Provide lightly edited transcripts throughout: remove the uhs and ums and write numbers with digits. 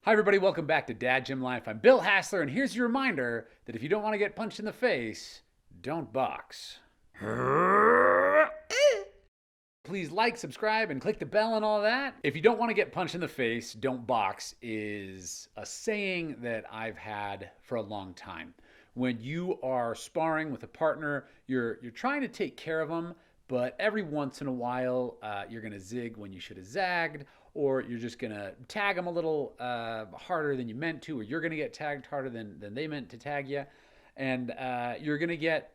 Hi, everybody. Welcome back to Dad Gym Life. I'm Bill Hassler, and here's your reminder that if you don't want to get punched in the face, don't box. Please like, subscribe, and click the bell and all that. If you don't want to get punched in the face, don't box is a saying that I've had for a long time. When you are sparring with a partner, you're trying to take care of them, but every once in a while, you're going to zig when you should have zagged, or you're just going to tag them a little harder than you meant to, or you're going to get tagged harder than they meant to tag you, and you're going to get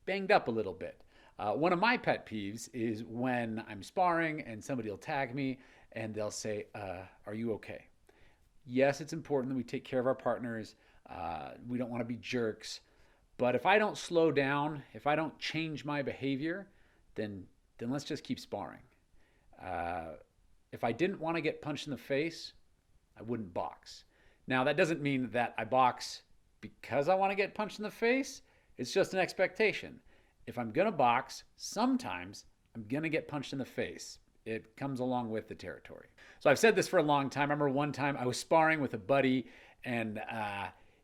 banged up a little bit. One of my pet peeves is when I'm sparring and somebody will tag me and they'll say, are you okay? Yes, it's important that we take care of our partners. We don't want to be jerks. But if I don't slow down, if I don't change my behavior, then let's just keep sparring. If I didn't want to get punched in the face, I wouldn't box. Now, that doesn't mean that I box because I want to get punched in the face. It's just an expectation. If I'm going to box, sometimes I'm going to get punched in the face. It comes along with the territory. So I've said this for a long time. I remember one time I was sparring with a buddy, and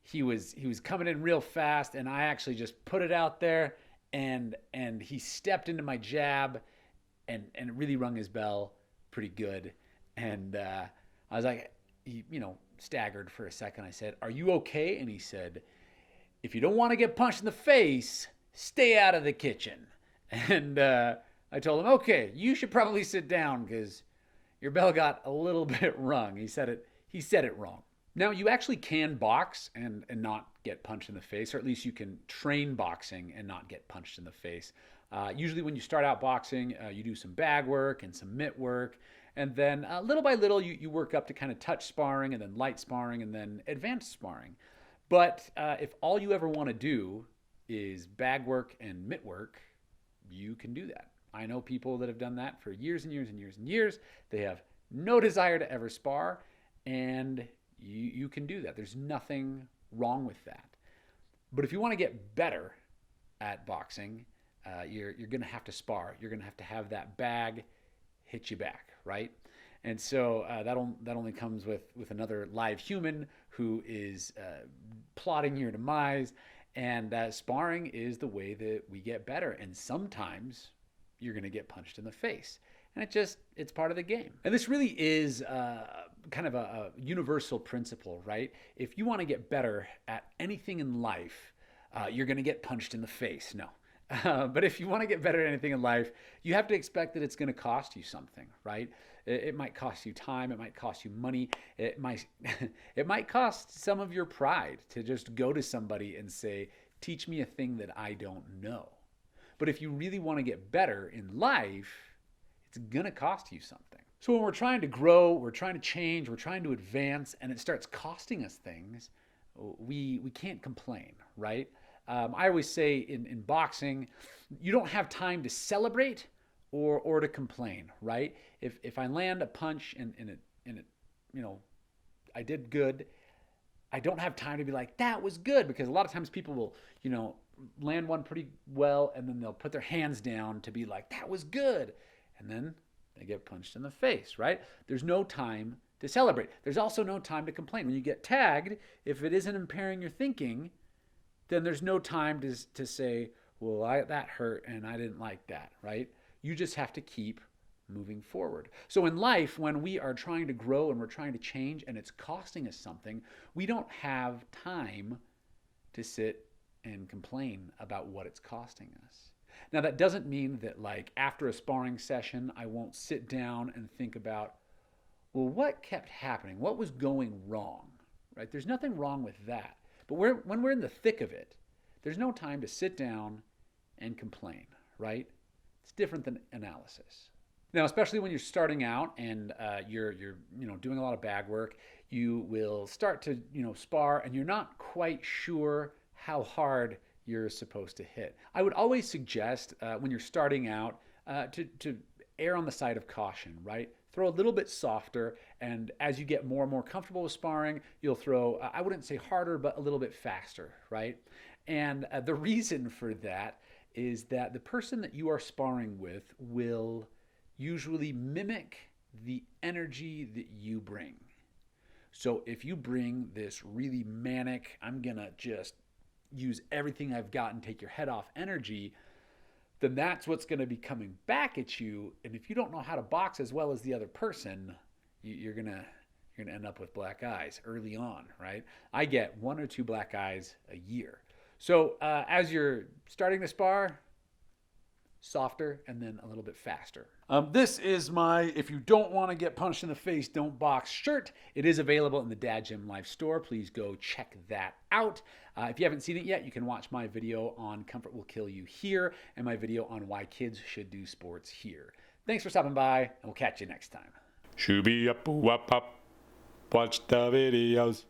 he was coming in real fast, and I actually just put it out there, and he stepped into my jab, and it really rung his bell pretty good. And I was like, he staggered for a second. I said, "Are you okay?" And he said, "If you don't want to get punched in the face, stay out of the kitchen." And I told him, "Okay, you should probably sit down because your bell got a little bit rung." He said it wrong. Now, you actually can box and not get punched in the face, or at least you can train boxing and not get punched in the face. Usually when you start out boxing, you do some bag work and some mitt work, and then little by little you work up to kind of touch sparring, and then light sparring, and then advanced sparring. But if all you ever want to do is bag work and mitt work, you can do that. I know people that have done that for years and years and years and years. They have no desire to ever spar, and you can do that. There's nothing wrong with that. But if you want to get better at boxing, you're going to have to spar. You're going to have that bag hit you back, right? And so that only comes with another live human who is plotting your demise. And sparring is the way that we get better. And sometimes you're going to get punched in the face. And it's part of the game. And this really is kind of a universal principle, right? If you want to get better at anything in life, you're going to get punched in the face. No. But if you want to get better at anything in life, you have to expect that it's going to cost you something, right? It might cost you time. It might cost you money. It might, it might cost some of your pride to just go to somebody and say, "Teach me a thing that I don't know." But if you really want to get better in life, it's going to cost you something. So when we're trying to grow, we're trying to change, we're trying to advance, and it starts costing us things, we can't complain, right? I always say in boxing, you don't have time to celebrate or to complain, right? If I land a punch and it, I did good, I don't have time to be like, "That was good," because a lot of times people will, land one pretty well, and then they'll put their hands down to be like, "That was good," and then they get punched in the face, right? There's no time to celebrate. There's also no time to complain. When you get tagged, if it isn't impairing your thinking, then there's no time to say, "Well, that hurt and I didn't like that," right? You just have to keep moving forward. So in life, when we are trying to grow and we're trying to change and it's costing us something, we don't have time to sit and complain about what it's costing us. Now, that doesn't mean that, like, after a sparring session, I won't sit down and think about, well, what kept happening? What was going wrong? Right? There's nothing wrong with that. But when we're in the thick of it, there's no time to sit down and complain, right? It's different than analysis. Now, especially when you're starting out and you're doing a lot of bag work, you will start to spar, and you're not quite sure how hard you're supposed to hit. I would always suggest when you're starting out to err on the side of caution, right? Throw a little bit softer, and as you get more and more comfortable with sparring, you'll throw, I wouldn't say harder, but a little bit faster, right? And the reason for that is that the person that you are sparring with will usually mimic the energy that you bring. So if you bring this really manic, I'm going to just use everything I've got and take your head off energy, then that's what's going to be coming back at you. And if you don't know how to box as well as the other person, you're going to end up with black eyes early on, right? I get 1 or 2 black eyes a year. So as you're starting to spar, softer and then a little bit faster. This is my "if you don't want to get punched in the face, don't box" shirt. It is available in the Dad Gym Life store. Please go check that out. If you haven't seen it yet, you can watch my video on "Comfort Will Kill You" here and my video on "Why Kids Should Do Sports" here. Thanks for stopping by, and we'll catch you next time. Shooby up, wop up. Watch the videos.